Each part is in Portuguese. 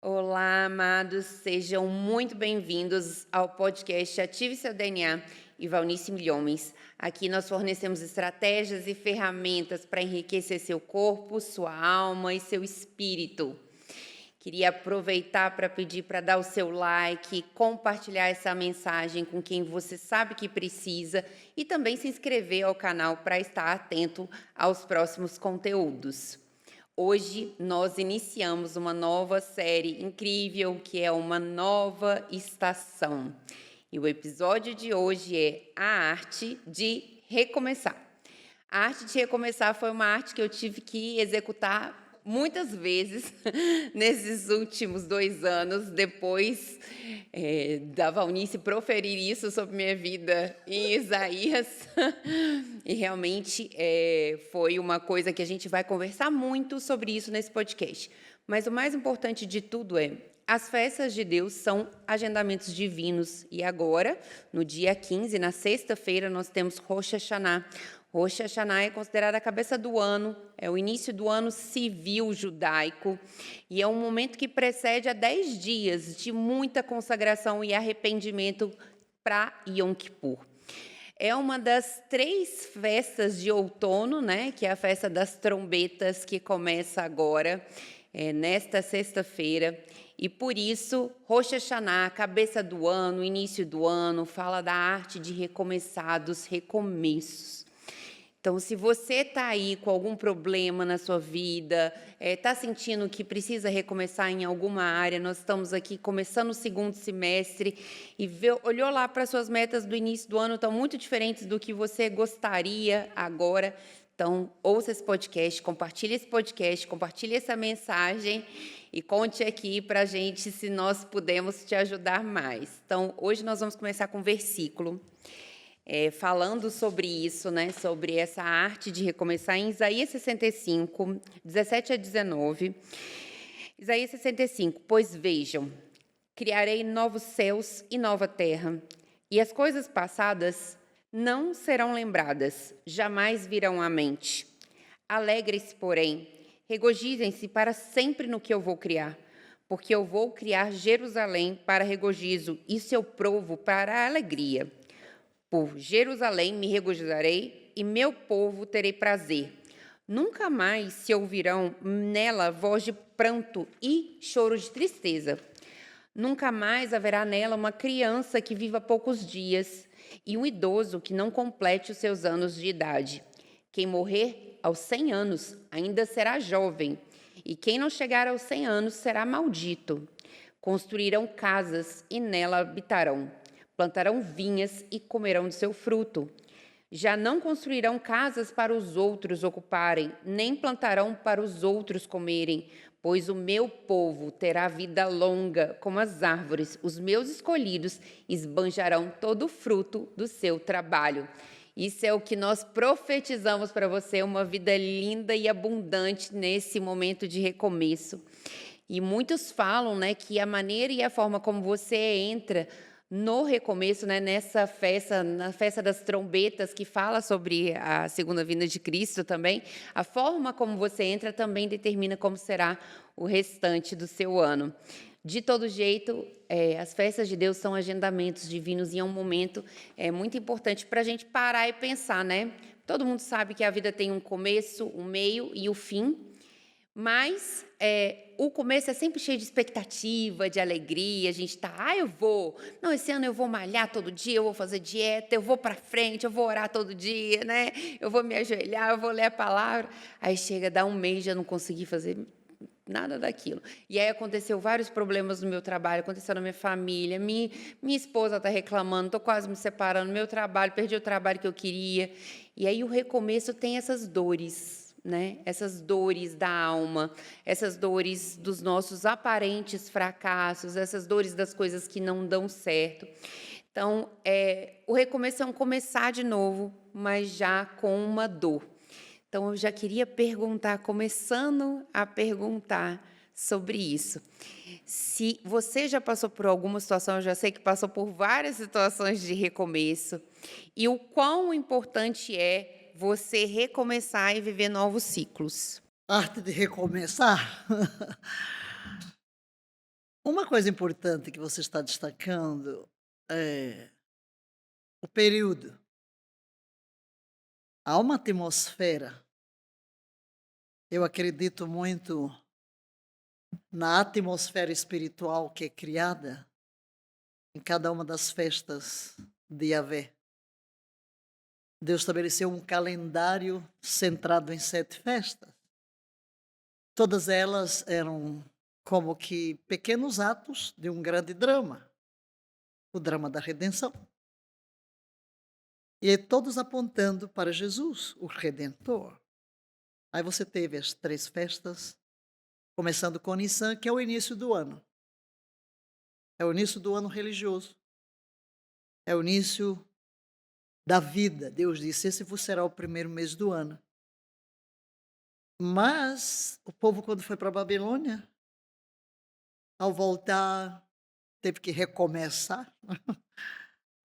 Olá, amados, sejam muito bem-vindos ao podcast Ative Seu DNA e Valnice Milhomens. Aqui nós fornecemos estratégias e ferramentas para enriquecer seu corpo, sua alma e seu espírito. Queria aproveitar para pedir para dar o seu like, compartilhar essa mensagem com quem você sabe que precisa e também se inscrever ao canal para estar atento aos próximos conteúdos. Hoje nós iniciamos uma nova série incrível que é uma nova estação. E o episódio de hoje é a arte de recomeçar. A arte de recomeçar foi uma arte que eu tive que executar muitas vezes nesses últimos 2 anos, depois da Valnice proferir isso sobre minha vida em Isaías. E realmente foi uma coisa que a gente vai conversar muito sobre isso nesse podcast. Mas o mais importante de tudo as festas de Deus são agendamentos divinos. E agora, no dia 15, na sexta-feira, nós temos Rosh Hashanah. Rosh Hashanah é considerada a cabeça do ano, é o início do ano civil judaico e é um momento que precede a 10 dias de muita consagração e arrependimento para Yom Kippur. É uma das 3 festas de outono, né, que é a festa das trombetas, que começa agora, nesta sexta-feira. E por isso, Rosh Hashanah, cabeça do ano, início do ano, fala da arte de recomeçar, dos recomeços. Então, se você está aí com algum problema na sua vida, está sentindo que precisa recomeçar em alguma área, nós estamos aqui começando o segundo semestre e olhou lá para suas metas do início do ano, estão muito diferentes do que você gostaria agora. Então, ouça esse podcast, compartilhe essa mensagem e conte aqui para a gente se nós podemos te ajudar mais. Então, hoje nós vamos começar com um versículo. Falando sobre isso, né, sobre essa arte de recomeçar, em Isaías 65, 17 a 19. Isaías 65, pois vejam, criarei novos céus e nova terra, e as coisas passadas não serão lembradas, jamais virão à mente. Alegrem-se, porém, regozijem-se para sempre no que eu vou criar, porque eu vou criar Jerusalém para regozijo e seu povo para alegria. Por Jerusalém me regozijarei e meu povo terei prazer. Nunca mais se ouvirão nela voz de pranto e choro de tristeza. Nunca mais haverá nela uma criança que viva poucos dias e um idoso que não complete os seus anos de idade. Quem morrer aos 100 anos ainda será jovem, e quem não chegar aos 100 anos será maldito. Construirão casas e nela habitarão. Plantarão vinhas e comerão de seu fruto. Já não construirão casas para os outros ocuparem, nem plantarão para os outros comerem, pois o meu povo terá vida longa como as árvores, os meus escolhidos esbanjarão todo o fruto do seu trabalho. Isso é o que nós profetizamos para você, uma vida linda e abundante nesse momento de recomeço. E muitos falam, né, que a maneira e a forma como você entra no recomeço, né, nessa festa, na festa das trombetas, que fala sobre a segunda vinda de Cristo também, a forma como você entra também determina como será o restante do seu ano. De todo jeito, as festas de Deus são agendamentos divinos e é um momento muito importante para a gente parar e pensar, né? Todo mundo sabe que a vida tem um começo, um meio e o fim, mas o começo é sempre cheio de expectativa, de alegria, a gente eu vou, não, esse ano eu vou malhar todo dia, eu vou fazer dieta, eu vou para frente, eu vou orar todo dia, né? Eu vou me ajoelhar, eu vou ler a palavra. Aí chega, dá um mês, já não consegui fazer nada daquilo. E aí aconteceu vários problemas no meu trabalho, aconteceu na minha família, minha esposa está reclamando, estou quase me separando, meu trabalho, perdi o trabalho que eu queria. E aí o recomeço tem essas dores, né? Essas dores da alma, essas dores dos nossos aparentes fracassos, essas dores das coisas que não dão certo. Então, o recomeço é um começar de novo, mas já com uma dor. Então, eu já queria perguntar, começando a perguntar sobre isso. Se você já passou por alguma situação, eu já sei que passou por várias situações de recomeço, e o quão importante é você recomeçar e viver novos ciclos. Arte de recomeçar? Uma coisa importante que você está destacando é o período. Há uma atmosfera, eu acredito muito na atmosfera espiritual que é criada em cada uma das festas de Yahvé. Deus estabeleceu um calendário centrado em 7 festas. Todas elas eram como que pequenos atos de um grande drama, o drama da redenção. E todos apontando para Jesus, o Redentor. Aí você teve as 3 festas, começando com Nissan, que é o início do ano. É o início do ano religioso. É o início da vida. Deus disse: esse vos será o primeiro mês do ano. Mas o povo, quando foi para a Babilônia, ao voltar, teve que recomeçar.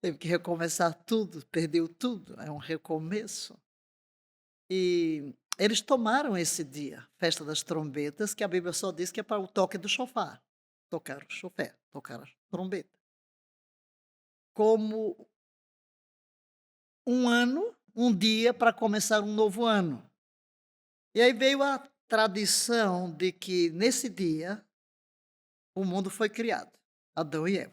Teve que recomeçar tudo, perdeu tudo. É um recomeço. E eles tomaram esse dia, festa das trombetas, que a Bíblia só diz que é para o toque do chofar. Tocar o chofé, tocar a trombeta. Como um ano, um dia para começar um novo ano. E aí veio a tradição de que nesse dia o mundo foi criado, Adão e Eva.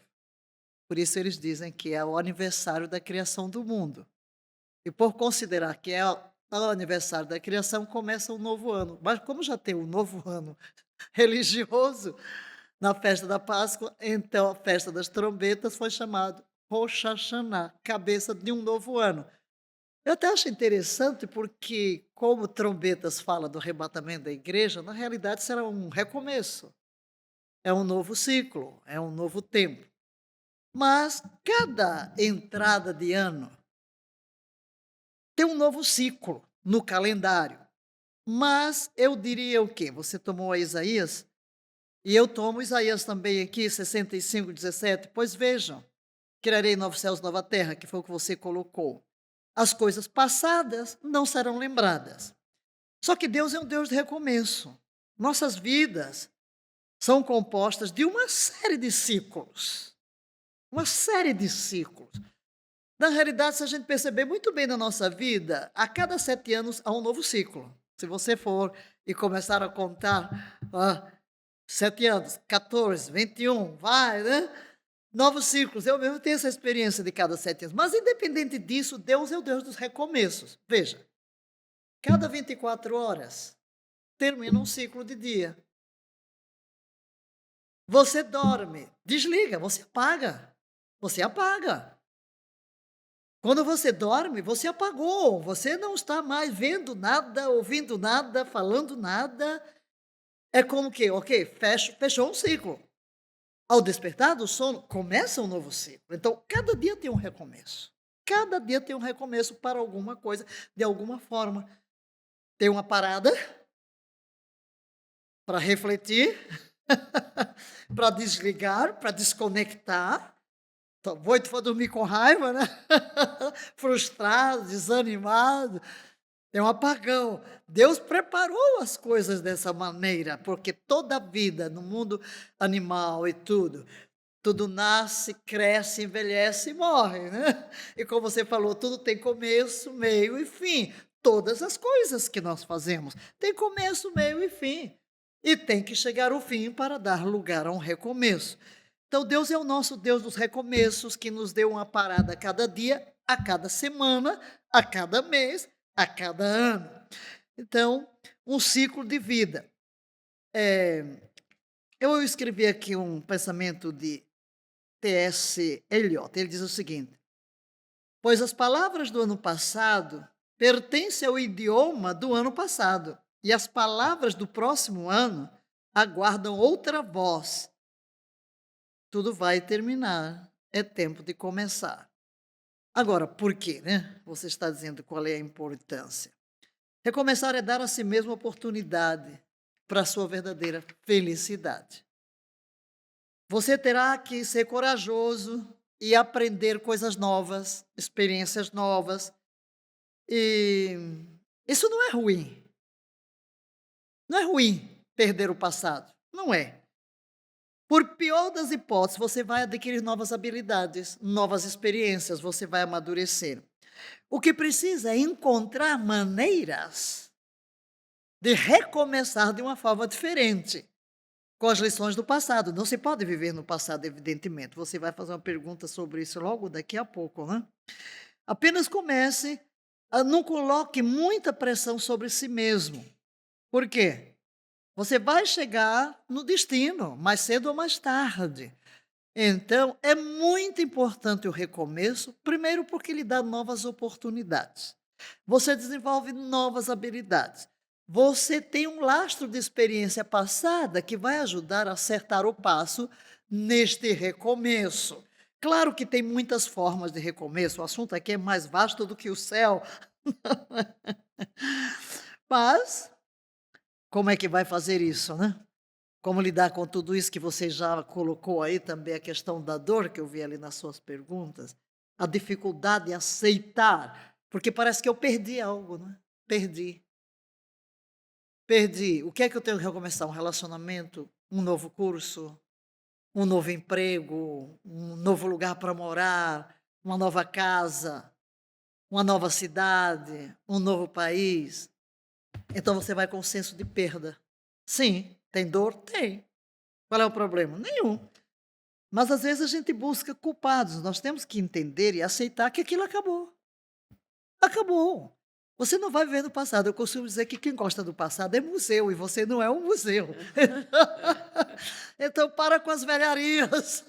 Por isso eles dizem que é o aniversário da criação do mundo. E por considerar que é o aniversário da criação, começa um novo ano. Mas como já tem um novo ano religioso na festa da Páscoa, então a festa das trombetas foi chamado Rosh Hashanah, cabeça de um novo ano. Eu até acho interessante porque, como trombetas fala do arrebatamento da igreja, na realidade será um recomeço, é um novo ciclo, é um novo tempo. Mas cada entrada de ano tem um novo ciclo no calendário. Mas eu diria o quê? Você tomou a Isaías, e eu tomo Isaías também aqui, 65:17. Pois vejam, criarei novos céus, nova terra, que foi o que você colocou. As coisas passadas não serão lembradas. Só que Deus é um Deus de recomeço. Nossas vidas são compostas de uma série de ciclos. Uma série de ciclos. Na realidade, se a gente perceber muito bem na nossa vida, a cada 7 anos há um novo ciclo. Se você for e começar a contar, 7 anos, 14, 21, vai, né? Novos ciclos. Eu mesmo tenho essa experiência de cada 7 anos. Mas, independente disso, Deus é o Deus dos recomeços. Veja, cada 24 horas termina um ciclo de dia. Você dorme, desliga, você apaga. Você apaga. Quando você dorme, você apagou, você não está mais vendo nada, ouvindo nada, falando nada. É como que, ok, fechou um ciclo. Ao despertar do sono, começa um novo ciclo. Então, cada dia tem um recomeço. Cada dia tem um recomeço para alguma coisa, de alguma forma. Tem uma parada para refletir, para desligar, para desconectar. Então, vou for dormir com raiva, né? Frustrado, desanimado. É um apagão. Deus preparou as coisas dessa maneira, porque toda a vida no mundo animal e tudo nasce, cresce, envelhece e morre, né? E como você falou, tudo tem começo, meio e fim. Todas as coisas que nós fazemos têm começo, meio e fim. E tem que chegar ao fim para dar lugar a um recomeço. Então, Deus é o nosso Deus dos recomeços, que nos deu uma parada a cada dia, a cada semana, a cada mês, a cada ano. Então, um ciclo de vida. Eu escrevi aqui um pensamento de T.S. Eliot. Ele diz o seguinte: pois as palavras do ano passado pertencem ao idioma do ano passado, e as palavras do próximo ano aguardam outra voz. Tudo vai terminar, é tempo de começar. Agora, por quê, né? Você está dizendo qual é a importância. Recomeçar é dar a si mesmo oportunidade para a sua verdadeira felicidade. Você terá que ser corajoso e aprender coisas novas, experiências novas. E isso não é ruim. Não é ruim perder o passado. Não é. Por pior das hipóteses, você vai adquirir novas habilidades, novas experiências, você vai amadurecer. O que precisa é encontrar maneiras de recomeçar de uma forma diferente, com as lições do passado. Não se pode viver no passado, evidentemente. Você vai fazer uma pergunta sobre isso logo daqui a pouco, né? Apenas comece, não coloque muita pressão sobre si mesmo. Por quê? Você vai chegar no destino, mais cedo ou mais tarde. Então, é muito importante o recomeço, primeiro porque lhe dá novas oportunidades. Você desenvolve novas habilidades. Você tem um lastro de experiência passada que vai ajudar a acertar o passo neste recomeço. Claro que tem muitas formas de recomeço, o assunto aqui é mais vasto do que o céu. Mas, como é que vai fazer isso, né? Como lidar com tudo isso que você já colocou aí também, a questão da dor, que eu vi ali nas suas perguntas, a dificuldade em aceitar, porque parece que eu perdi algo, né? Perdi. Perdi. O que é que eu tenho que recomeçar? Um relacionamento, um novo curso, um novo emprego, um novo lugar para morar, uma nova casa, uma nova cidade, um novo país. Então você vai com um senso de perda. Sim, tem dor? Tem. Qual é o problema? Nenhum. Mas às vezes a gente busca culpados. Nós temos que entender e aceitar que aquilo acabou. Acabou. Você não vai viver no passado. Eu costumo dizer que quem gosta do passado é museu e você não é um museu. Então para com as velharias.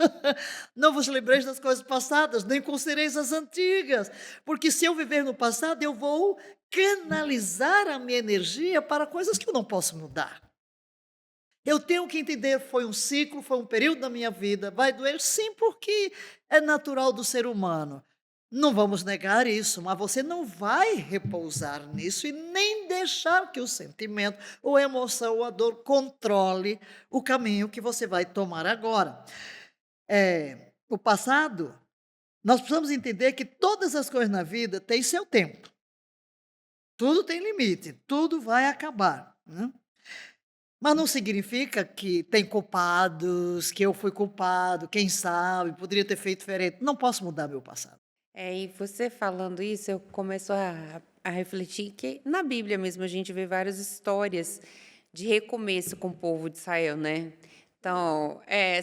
Não vos lembreis das coisas passadas, nem considereis as antigas. Porque se eu viver no passado, eu vou canalizar a minha energia para coisas que eu não posso mudar. Eu tenho que entender, foi um ciclo, foi um período da minha vida, vai doer sim, porque é natural do ser humano. Não vamos negar isso, mas você não vai repousar nisso e nem deixar que o sentimento, ou a emoção, ou a dor controle o caminho que você vai tomar agora. O passado, nós precisamos entender que todas as coisas na vida têm seu tempo. Tudo tem limite, tudo vai acabar, né? Mas não significa que tem culpados, que eu fui culpado, quem sabe, poderia ter feito diferente. Não posso mudar meu passado. E você falando isso, eu começo a refletir que na Bíblia mesmo a gente vê várias histórias de recomeço com o povo de Israel, né? Então,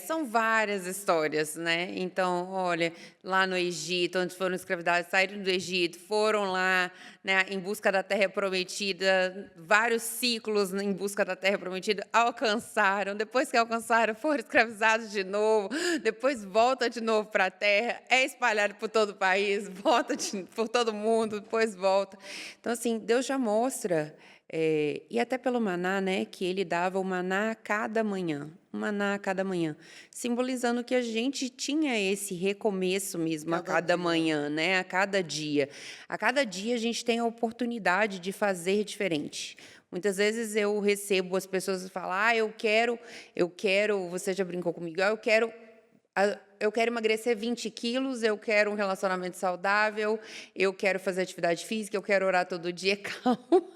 são várias histórias, né? Então, olha, lá no Egito, onde foram escravizados, saíram do Egito, foram lá, né, em busca da Terra Prometida, vários ciclos em busca da Terra Prometida, alcançaram, depois que alcançaram, foram escravizados de novo, depois volta de novo para a Terra, é espalhado por todo o país, volta por todo mundo, depois volta. Então, assim, Deus já mostra, e até pelo maná, né, que ele dava o maná a cada manhã, um maná a cada manhã, simbolizando que a gente tinha esse recomeço mesmo a cada dia. manhã, né, a cada dia. A cada dia a gente tem a oportunidade de fazer diferente. Muitas vezes eu recebo as pessoas que falam, eu quero, você já brincou comigo, eu quero emagrecer 20 quilos, eu quero um relacionamento saudável, eu quero fazer atividade física, eu quero orar todo dia. Calma.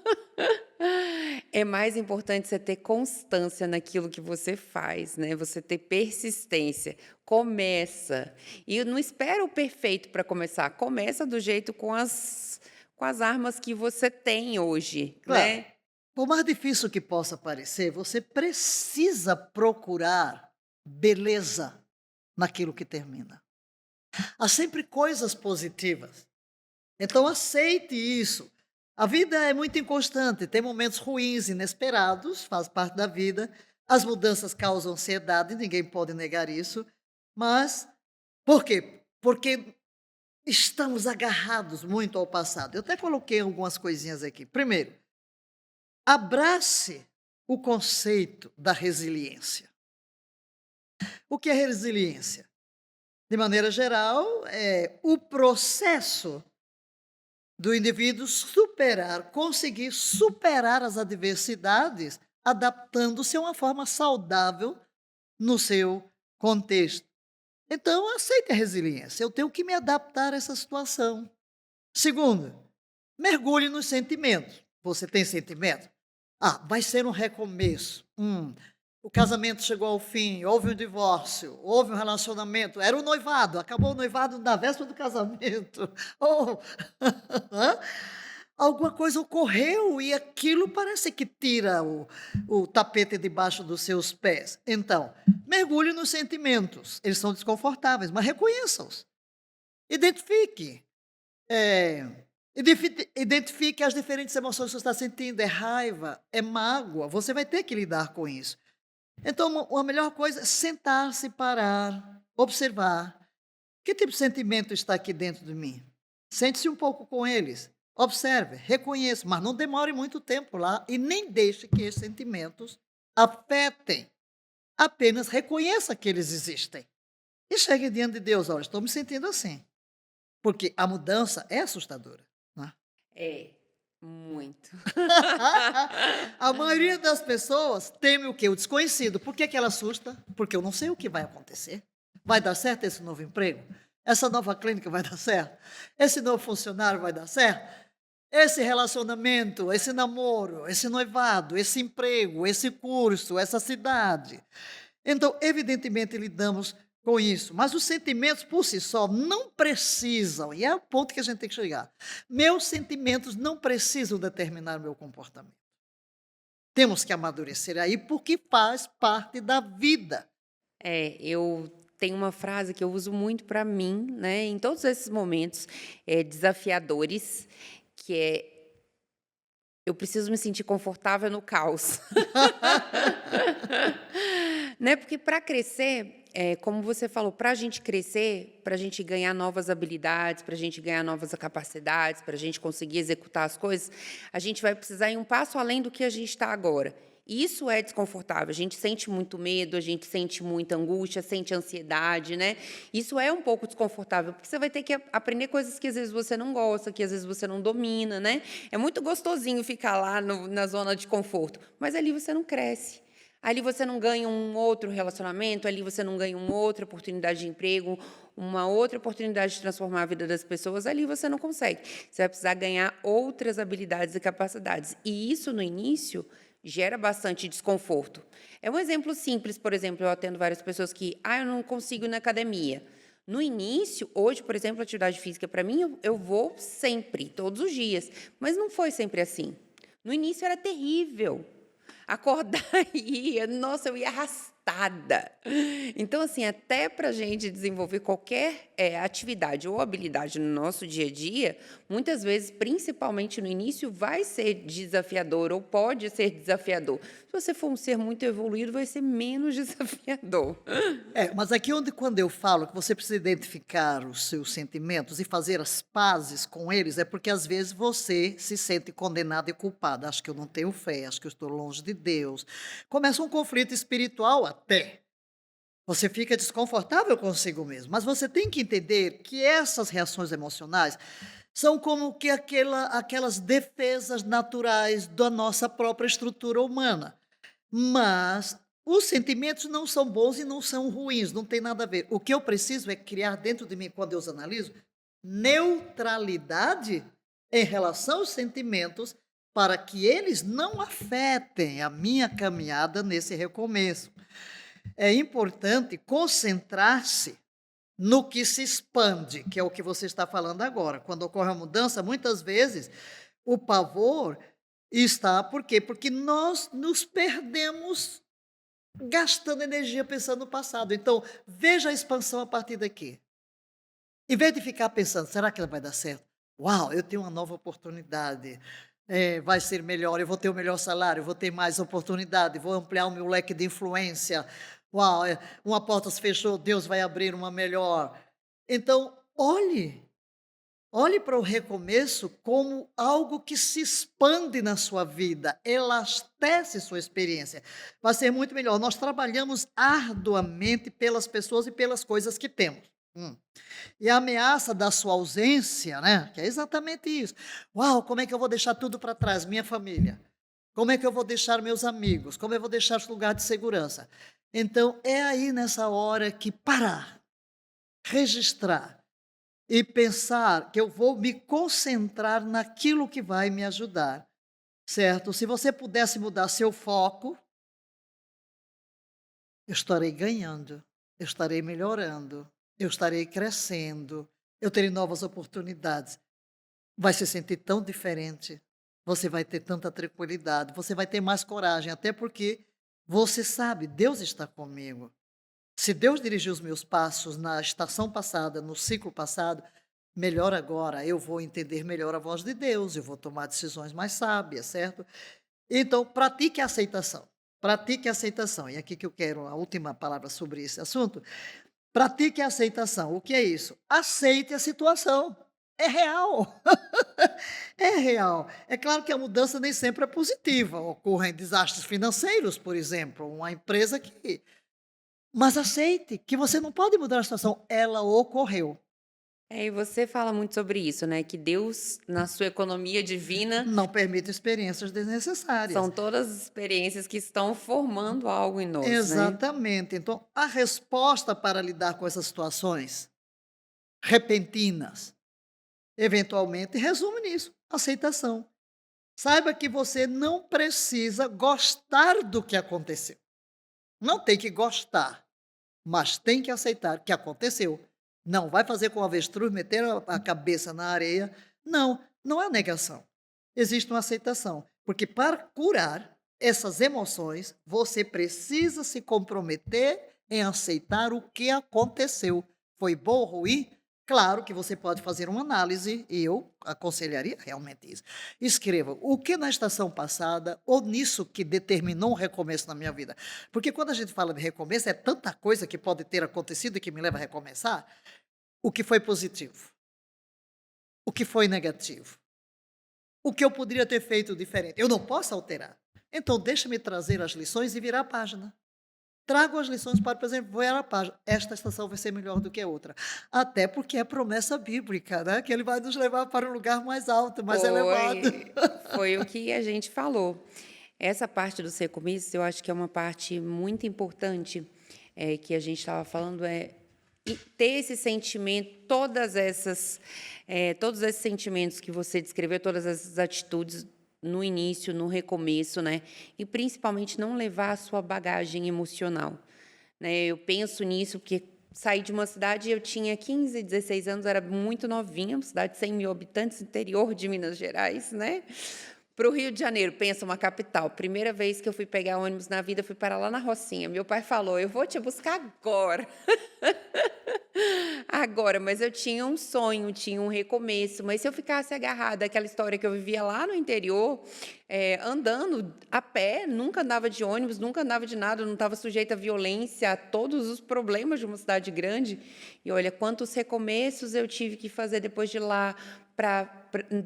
É mais importante você ter constância naquilo que você faz, né? Você ter persistência. Começa. E não espera o perfeito para começar. Começa do jeito com as armas que você tem hoje, Claro, né? por mais difícil que possa parecer, você precisa procurar beleza naquilo que termina. Há sempre coisas positivas. Então aceite isso. A vida é muito inconstante, tem momentos ruins, inesperados, faz parte da vida. As mudanças causam ansiedade, ninguém pode negar isso. Mas por quê? Porque estamos agarrados muito ao passado. Eu até coloquei algumas coisinhas aqui. Primeiro, abrace o conceito da resiliência. O que é resiliência? De maneira geral, é o processo do indivíduo conseguir superar as adversidades, adaptando-se a uma forma saudável no seu contexto. Então, aceite a resiliência. Eu tenho que me adaptar a essa situação. Segundo, mergulhe nos sentimentos. Você tem sentimento? Vai ser um recomeço. o casamento chegou ao fim, houve um divórcio, houve um relacionamento, era o noivado, acabou o noivado na véspera do casamento. Ou alguma coisa ocorreu e aquilo parece que tira o tapete debaixo dos seus pés. Então, mergulhe nos sentimentos. Eles são desconfortáveis, mas reconheça-os. Identifique. Identifique as diferentes emoções que você está sentindo. É raiva, é mágoa. Você vai ter que lidar com isso. Então, a melhor coisa é sentar-se, parar, observar. Que tipo de sentimento está aqui dentro de mim? Sente-se um pouco com eles. Observe, reconheça, mas não demore muito tempo lá e nem deixe que esses sentimentos afetem. Apenas reconheça que eles existem. E chegue diante de Deus, olha, estou me sentindo assim. Porque a mudança é assustadora. Né? É, muito. A maioria das pessoas teme o quê? O desconhecido. Por que ela assusta? Porque eu não sei o que vai acontecer. Vai dar certo esse novo emprego? Essa nova clínica vai dar certo? Esse novo funcionário vai dar certo? Esse relacionamento, esse namoro, esse noivado, esse emprego, esse curso, essa cidade. Então, evidentemente, lidamos com isso. Mas os sentimentos por si só não precisam, e é o ponto que a gente tem que chegar. Meus sentimentos não precisam determinar meu comportamento. Temos que amadurecer aí porque faz parte da vida. Eu tenho uma frase que eu uso muito para mim, né, em todos esses momentos, desafiadores, que é: "Eu preciso me sentir confortável no caos". Né, porque para crescer, como você falou, para a gente crescer, para a gente ganhar novas habilidades, para a gente ganhar novas capacidades, para a gente conseguir executar as coisas, a gente vai precisar ir um passo além do que a gente está agora. E isso é desconfortável, a gente sente muito medo, a gente sente muita angústia, sente ansiedade, né. Isso é um pouco desconfortável, porque você vai ter que aprender coisas que às vezes você não gosta, que às vezes você não domina, né. É muito gostosinho ficar lá na zona de conforto, mas ali você não cresce. Ali você não ganha um outro relacionamento, ali você não ganha uma outra oportunidade de emprego, uma outra oportunidade de transformar a vida das pessoas, ali você não consegue. Você vai precisar ganhar outras habilidades e capacidades. E isso, no início, gera bastante desconforto. É um exemplo simples, por exemplo, eu atendo várias pessoas que, eu não consigo ir na academia. No início, hoje, por exemplo, atividade física, para mim, eu vou sempre, todos os dias, mas não foi sempre assim. No início era terrível. Acordar e ia, nossa, eu ia arrastada. Então, assim, até para a gente desenvolver qualquer atividade ou habilidade no nosso dia a dia, muitas vezes, principalmente no início, vai ser desafiador ou pode ser desafiador. Se você for um ser muito evoluído, vai ser menos desafiador. Mas aqui quando eu falo que você precisa identificar os seus sentimentos e fazer as pazes com eles, é porque às vezes você se sente condenado e culpado. Acho que eu não tenho fé, acho que eu estou longe de Deus. Começa um conflito espiritual até. Você fica desconfortável consigo mesmo, mas você tem que entender que essas reações emocionais são como que aquelas defesas naturais da nossa própria estrutura humana. Mas os sentimentos não são bons e não são ruins, não tem nada a ver. O que eu preciso é criar dentro de mim, quando eu os analiso, neutralidade em relação aos sentimentos, para que eles não afetem a minha caminhada nesse recomeço. É importante concentrar-se no que se expande, que é o que você está falando agora. Quando ocorre a mudança, muitas vezes o pavor está, por quê? Porque nós nos perdemos gastando energia pensando no passado. Então, veja a expansão a partir daqui. Em vez de ficar pensando, será que ela vai dar certo? Uau, eu tenho uma nova oportunidade. Vai ser melhor, eu vou ter o melhor salário, eu vou ter mais oportunidade, vou ampliar o meu leque de influência. Uau, uma porta se fechou, Deus vai abrir uma melhor. Então, olhe para o recomeço como algo que se expande na sua vida, elastece sua experiência. Vai ser muito melhor. Nós trabalhamos arduamente pelas pessoas e pelas coisas que temos. E a ameaça da sua ausência, né? Que é exatamente isso. Uau, como é que eu vou deixar tudo para trás? Minha família. Como é que eu vou deixar meus amigos? Como eu vou deixar esse lugar de segurança? Então, é aí nessa hora que parar, registrar e pensar que eu vou me concentrar naquilo que vai me ajudar, certo? Se você pudesse mudar seu foco, eu estarei ganhando, eu estarei melhorando, eu estarei crescendo, eu terei novas oportunidades. Vai se sentir tão diferente, você vai ter tanta tranquilidade, você vai ter mais coragem, até porque você sabe, Deus está comigo. Se Deus dirigiu os meus passos na estação passada, no ciclo passado, melhor agora, eu vou entender melhor a voz de Deus, eu vou tomar decisões mais sábias, certo? Então, pratique a aceitação. Pratique a aceitação. E aqui que eu quero a última palavra sobre esse assunto. Pratique a aceitação. O que é isso? Aceite a situação. É real. É real. É claro que a mudança nem sempre é positiva. Ocorrem desastres financeiros, por exemplo, uma empresa que. Mas aceite que você não pode mudar a situação. Ela ocorreu. E você fala muito sobre isso, né, que Deus, na sua economia divina, Não permite experiências são desnecessárias. todas as experiências que estão formando algo em nós, né. Exatamente. Então, a resposta para lidar com essas situações repentinas, eventualmente, resume nisso: aceitação. Saiba que você não precisa gostar do que aconteceu. Não tem que gostar, mas tem que aceitar que aconteceu. Não vai fazer com o avestruz, meter a cabeça na areia. Não, não é negação. Existe uma aceitação. Porque para curar essas emoções, você precisa se comprometer em aceitar o que aconteceu. Foi bom ou ruim? Claro que você pode fazer uma análise, e eu aconselharia realmente isso. Escreva o que na estação passada ou nisso que determinou um recomeço na minha vida. Porque quando a gente fala de recomeço, é tanta coisa que pode ter acontecido e que me leva a recomeçar. O que foi positivo? O que foi negativo? O que eu poderia ter feito diferente? Eu não posso alterar. Então, deixa-me trazer as lições e virar a página. Trago as lições para, por exemplo, virar a página. Esta estação vai ser melhor do que a outra. Até porque é promessa bíblica, né? Que ele vai nos levar para um lugar mais alto, mais elevado. Foi o que a gente falou. Essa parte dos recomeços, eu acho que é uma parte muito importante, que a gente estava falando, e ter esse sentimento, todos esses sentimentos que você descreveu, todas essas atitudes no início, no recomeço, né? E principalmente não levar a sua bagagem emocional, né? Eu penso nisso porque saí de uma cidade, eu tinha 15, 16 anos, era muito novinha, uma cidade de 100 mil habitantes, interior de Minas Gerais, né? Para o Rio de Janeiro, pensa, uma capital. Primeira vez que eu fui pegar ônibus na vida, fui parar lá na Rocinha. Meu pai falou: eu vou te buscar agora. Agora, mas eu tinha um sonho, tinha um recomeço. Mas se eu ficasse agarrada àquela história que eu vivia lá no interior, andando a pé, nunca andava de ônibus, nunca andava de nada, não estava sujeita à violência, a todos os problemas de uma cidade grande. E olha, quantos recomeços eu tive que fazer depois de lá,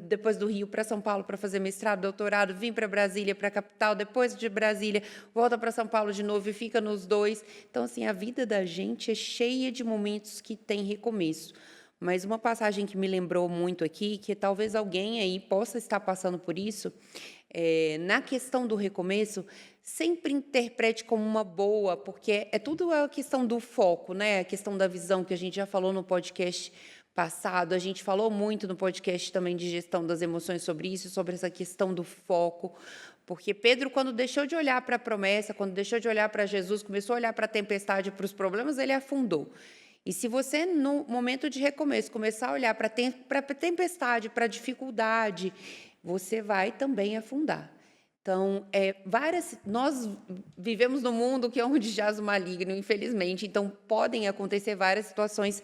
depois do Rio para São Paulo para fazer mestrado, doutorado, vim para Brasília, para a capital, depois de Brasília, volta para São Paulo de novo e fica nos dois. Então, assim, a vida da gente é cheia de momentos que tem recomeço. Mas uma passagem que me lembrou muito aqui, que talvez alguém aí possa estar passando por isso, na questão do recomeço, sempre interprete como uma boa, porque tudo é a questão do foco, né? A questão da visão, que a gente já falou no podcast passado, a gente falou muito no podcast também de gestão das emoções sobre isso, sobre essa questão do foco, porque Pedro, quando deixou de olhar para a promessa, quando deixou de olhar para Jesus, começou a olhar para a tempestade, para os problemas, ele afundou. E se você, no momento de recomeço, começar a olhar para a tempestade, para a dificuldade, você vai também afundar. Então, nós vivemos num mundo que é onde jaz o maligno, infelizmente. Então, podem acontecer várias situações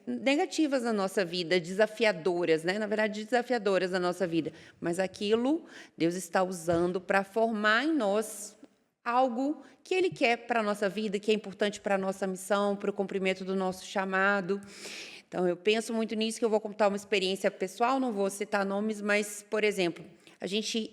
negativas na nossa vida, desafiadoras, né? Na verdade, desafiadoras na nossa vida. Mas aquilo Deus está usando para formar em nós algo que Ele quer para a nossa vida, que é importante para a nossa missão, para o cumprimento do nosso chamado. Então, eu penso muito nisso, que eu vou contar uma experiência pessoal, não vou citar nomes, mas, por exemplo,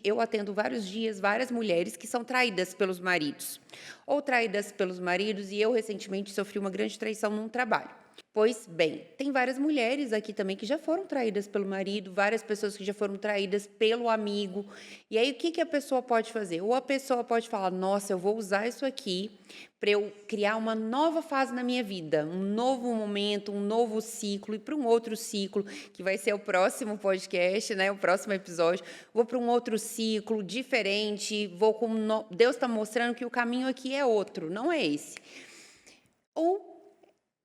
eu atendo vários dias várias mulheres que são traídas pelos maridos, ou traídas pelos maridos, e eu recentemente sofri uma grande traição num trabalho. Pois bem, tem várias mulheres aqui também que já foram traídas pelo marido, várias pessoas que já foram traídas pelo amigo. E aí, o que que a pessoa pode fazer? Ou a pessoa pode falar: Nossa, eu vou usar isso aqui para eu criar uma nova fase na minha vida, um novo momento, um novo ciclo, e para um outro ciclo, que vai ser o próximo podcast, né? O próximo episódio. Vou para um outro ciclo diferente, Deus está mostrando que o caminho aqui é outro, não é esse. Ou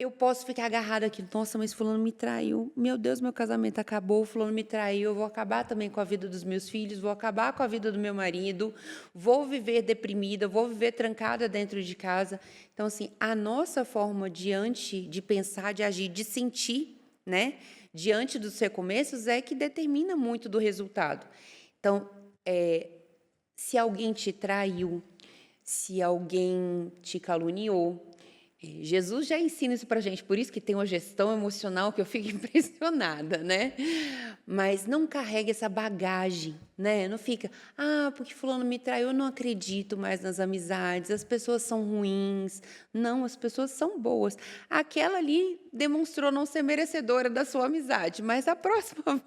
eu posso ficar agarrada aqui, nossa, mas fulano me traiu. Meu Deus, meu casamento acabou, fulano me traiu. Eu vou acabar também com a vida dos meus filhos, vou acabar com a vida do meu marido, vou viver deprimida, vou viver trancada dentro de casa. Então, assim, a nossa forma diante de pensar, de agir, de sentir, né, diante dos recomeços é que determina muito do resultado. Então, se alguém te traiu, se alguém te caluniou, Jesus já ensina isso para a gente, por isso que tem uma gestão emocional que eu fico impressionada, né? Mas não carregue essa bagagem, né? Não fica, porque fulano me traiu, eu não acredito mais nas amizades, as pessoas são ruins. Não, as pessoas são boas. Aquela ali demonstrou não ser merecedora da sua amizade, mas a próxima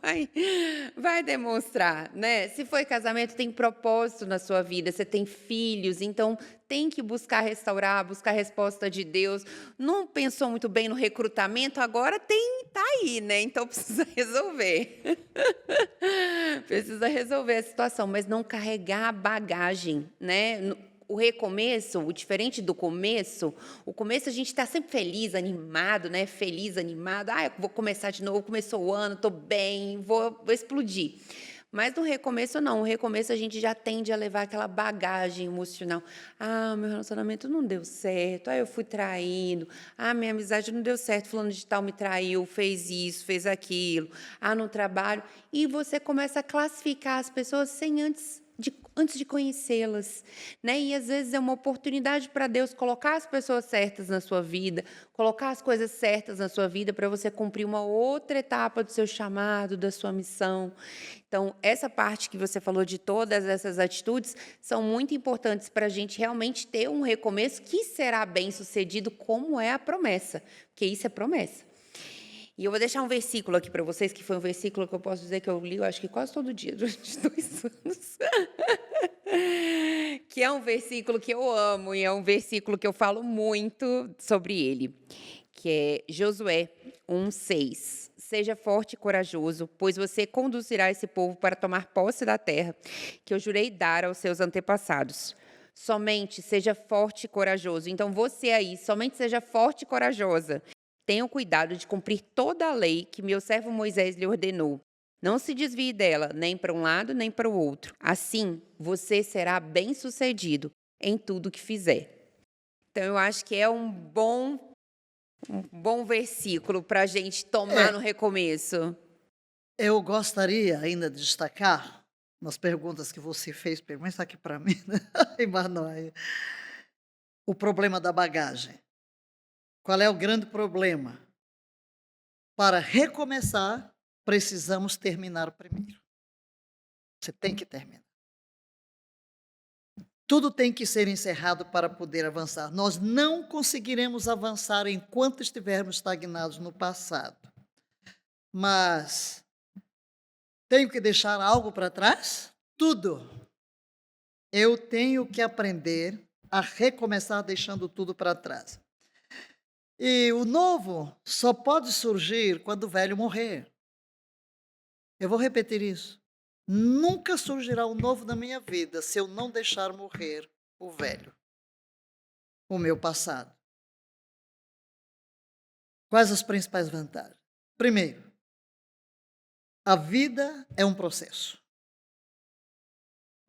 vai demonstrar, né? Se foi casamento, tem propósito na sua vida, você tem filhos, então tem que buscar restaurar, buscar a resposta de Deus. Não pensou muito bem no recrutamento, agora tá aí, né? Então precisa resolver. Precisa resolver a situação, mas não carregar a bagagem, né? O recomeço, o diferente do começo, o começo a gente está sempre feliz, animado, né? Feliz, animado. Eu vou começar de novo, começou o ano, estou bem, vou explodir. Mas no recomeço, não. No recomeço, a gente já tende a levar aquela bagagem emocional. Meu relacionamento não deu certo. Eu fui traído. Minha amizade não deu certo. Fulano de tal me traiu, fez isso, fez aquilo. No trabalho. E você começa a classificar as pessoas sem antes de conhecê-las, né? E às vezes é uma oportunidade para Deus colocar as pessoas certas na sua vida, colocar as coisas certas na sua vida para você cumprir uma outra etapa do seu chamado, da sua missão. Então, essa parte que você falou de todas essas atitudes são muito importantes para a gente realmente ter um recomeço que será bem-sucedido, como é a promessa, porque isso é promessa. E eu vou deixar um versículo aqui para vocês, que foi um versículo que eu posso dizer que eu li, eu acho que quase todo dia, durante 2 anos. Que é um versículo que eu amo e é um versículo que eu falo muito sobre ele, que é Josué 1:6. Seja forte e corajoso, pois você conduzirá esse povo para tomar posse da terra que eu jurei dar aos seus antepassados. Somente seja forte e corajoso. Então, você aí, somente seja forte e corajosa. Tenha o cuidado de cumprir toda a lei que meu servo Moisés lhe ordenou. Não se desvie dela, nem para um lado, nem para o outro. Assim, você será bem-sucedido em tudo que fizer. Então, eu acho que é um bom versículo para a gente tomar no É, recomeço. eu gostaria ainda de destacar, nas perguntas que você fez, pergunta aqui para mim, né? Emanuel, o problema da bagagem. Qual é o grande problema? Para recomeçar, precisamos terminar primeiro. Você tem que terminar. Tudo tem que ser encerrado para poder avançar. Nós não conseguiremos avançar enquanto estivermos estagnados no passado. Mas tenho que deixar algo para trás? Tudo. Eu tenho que aprender a recomeçar deixando tudo para trás. E o novo só pode surgir quando o velho morrer. Eu vou repetir isso. Nunca surgirá o novo na minha vida se eu não deixar morrer o velho, o meu passado. Quais as principais vantagens? Primeiro, a vida é um processo.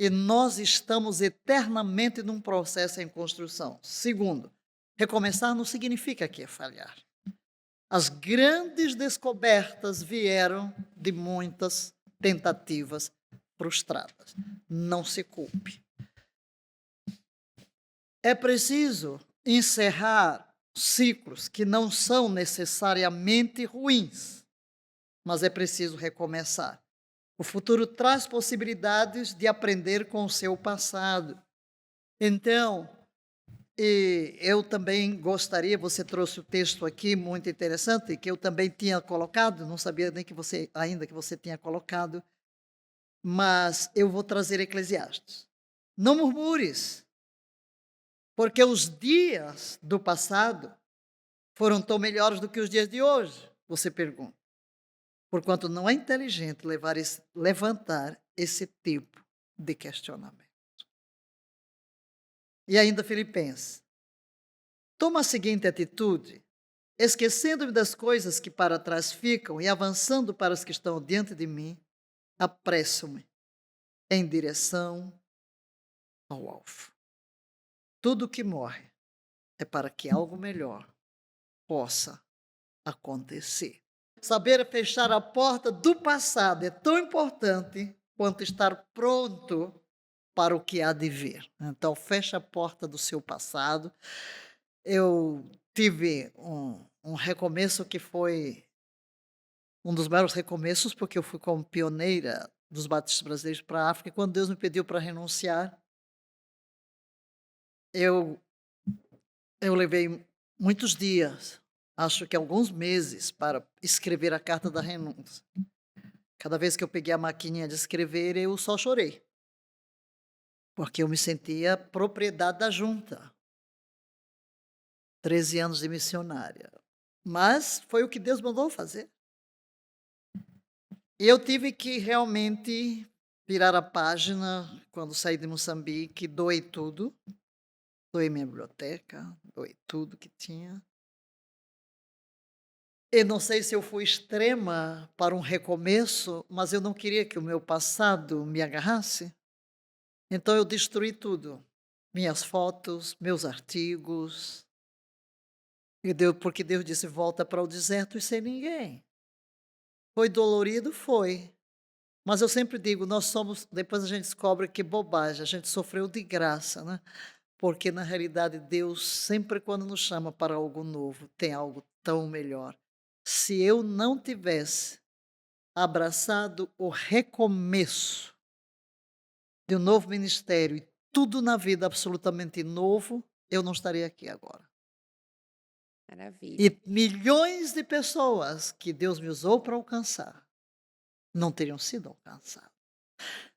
E nós estamos eternamente num processo em construção. Segundo, recomeçar não significa que é falhar. As grandes descobertas vieram de muitas tentativas frustradas. Não se culpe. É preciso encerrar ciclos que não são necessariamente ruins, mas é preciso recomeçar. O futuro traz possibilidades de aprender com o seu passado. Então, E eu também gostaria, você trouxe o texto aqui muito interessante, que eu também tinha colocado, não sabia nem que você ainda que você tinha colocado, mas eu vou trazer Eclesiastes. Não murmures, porque os dias do passado foram tão melhores do que os dias de hoje, você pergunta. Porquanto não é inteligente levantar esse tipo de questionamento. E ainda Filipenses. Toma a seguinte atitude, esquecendo-me das coisas que para trás ficam e avançando para as que estão diante de mim, apresso-me em direção ao alvo. Tudo que morre é para que algo melhor possa acontecer. Saber fechar a porta do passado é tão importante quanto estar pronto para o que há de vir. Então, feche a porta do seu passado. Eu tive um recomeço que foi um dos maiores recomeços, porque eu fui como pioneira dos batistas brasileiros para a África, e quando Deus me pediu para renunciar, eu levei muitos dias, acho que alguns meses, para escrever a carta da renúncia. Cada vez que eu peguei a maquininha de escrever, eu só chorei, porque eu me sentia propriedade da junta. 13 anos de missionária. Mas foi o que Deus mandou fazer. E eu tive que realmente virar a página quando saí de Moçambique, doei tudo. Doei minha biblioteca, doei tudo que tinha. Eu não sei se eu fui extrema para um recomeço, mas eu não queria que o meu passado me agarrasse. Então eu destruí tudo. Minhas fotos, meus artigos. Porque Deus disse, volta para o deserto e sem ninguém. Foi dolorido? Foi. Mas eu sempre digo, nós somos, depois a gente descobre que bobagem, a gente sofreu de graça, né? Porque na realidade Deus sempre quando nos chama para algo novo, tem algo tão melhor. Se eu não tivesse abraçado o recomeço de um novo ministério e tudo na vida absolutamente novo, eu não estaria aqui agora. Maravilha. E milhões de pessoas que Deus me usou para alcançar não teriam sido alcançadas.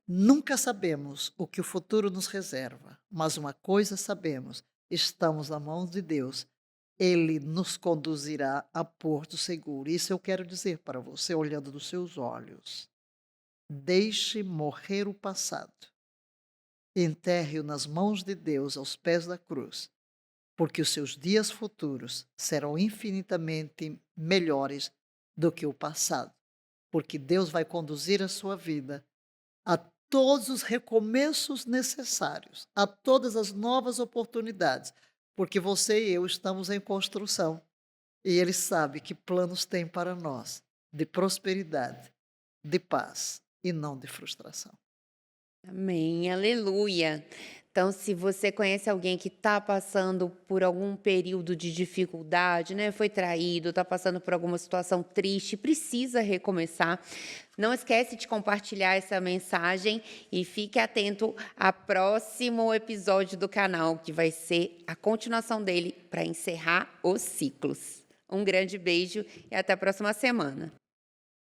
Nunca sabemos o que o futuro nos reserva, mas uma coisa sabemos: estamos nas mãos de Deus. Ele nos conduzirá a porto seguro. Isso eu quero dizer para você, olhando nos seus olhos. Deixe morrer o passado. Enterre-o nas mãos de Deus, aos pés da cruz, porque os seus dias futuros serão infinitamente melhores do que o passado. Porque Deus vai conduzir a sua vida a todos os recomeços necessários, a todas as novas oportunidades, porque você e eu estamos em construção. E Ele sabe que planos tem para nós, de prosperidade, de paz e não de frustração. Amém, aleluia. Então, se você conhece alguém que está passando por algum período de dificuldade, né, foi traído, está passando por alguma situação triste, precisa recomeçar, não esquece de compartilhar essa mensagem e fique atento ao próximo episódio do canal, que vai ser a continuação dele para encerrar os ciclos. Um grande beijo e até a próxima semana.